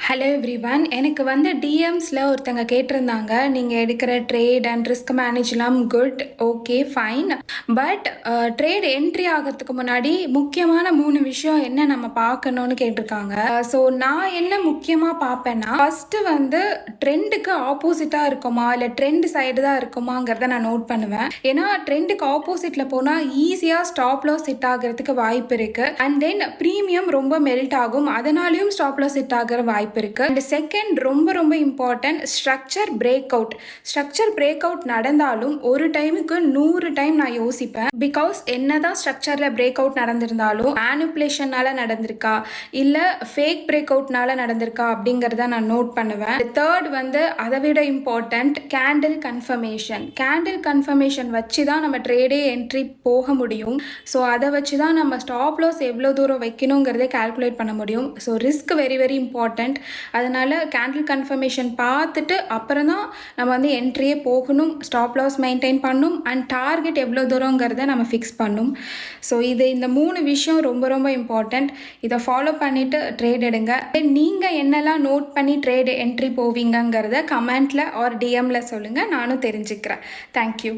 Hello everyone. எனக்கு வந்து டிஎம்ஸில் ஒருத்தங்க கேட்டிருந்தாங்க, நீங்கள் எடுக்கிற ட்ரேட் அண்ட் ரிஸ்க் மேனேஜ்லாம் good, okay, fine. But trade entry ஆகிறதுக்கு முன்னாடி முக்கியமான 3 விஷயம் என்ன நம்ம பார்க்கணும்னு கேட்டிருக்காங்க. ஸோ நான் என்ன முக்கியமாக பார்ப்பேன்னா, ஃபஸ்ட்டு வந்து ட்ரெண்டுக்கு ஆப்போசிட்டாக இருக்குமா இல்லை ட்ரெண்ட் சைடு தான் இருக்குமாங்கிறத நான் நோட் பண்ணுவேன். ஏன்னா ட்ரெண்டுக்கு ஆப்போசிட்டில் போனால் ஈஸியாக ஸ்டாப் லாஸ் ஹிட் ஆகிறதுக்கு வாய்ப்பு இருக்குது. அண்ட் தென் ப்ரீமியம் ரொம்ப மெல்ட் ஆகும், அதனாலையும் ஸ்டாப் லாஸ் ஹிட் ஆகிற வாய்ப்பு இருக்கு. அண்ட் செகண்ட் ரொம்ப இம்பார்ட்டன்ட், ஸ்ட்ரக்சர் பிரேக் அவுட் நடந்தாலும் ஒரு டைமுக்கு 100 டைம் நான் யோசிப்பேன். பிகாஸ் என்னதான் ஸ்ட்ரக்சர்ல பிரேக் அவுட் நடந்திருந்தாலும் மேனிப்புலேஷனால நடந்திருக்கா இல்ல ஃபேக் பிரேக் அவுட்னால நடந்திருக்கா அப்படிங்கறத நான் நோட் பண்ணுவேன். தேர்ட் வந்து அதை விட இம்பார்ட்டன்ட், கேண்டில் கன்ஃபர்மேஷன் வச்சு தான் நம்ம ட்ரேடே என்ட்ரி போக முடியும். ஸோ அதை வச்சு தான் நம்ம ஸ்டாப் லாஸ் எவ்வளோ தூரம் வைக்கணுங்கிறதே கால்குலேட் பண்ண முடியும். So risk very important. அதனால் கேண்டில் கன்ஃபர்மேஷன் பார்த்துட்டு அப்புறம் தான் நம்ம வந்து என்ட்ரியே போகணும், ஸ்டாப் லாஸ் மெயின்டைன் பண்ணும் அண்ட் டார்கெட் எவ்வளோ தூரங்கிறத நம்ம ஃபிக்ஸ் பண்ணும். ஸோ இந்த 3 விஷயம் ரொம்ப இம்பார்ட்டண்ட். இதை ஃபாலோ பண்ணிவிட்டு ட்ரேட் எடுங்க. நீங்கள் என்னெல்லாம் நோட் பண்ணி ட்ரேட் என்ட்ரி போவீங்கங்கிறத கமெண்ட்டில் ஆர் டிஎம்மில் சொல்லுங்கள், நானும் தெரிஞ்சுக்கிறேன். தேங்க்யூ.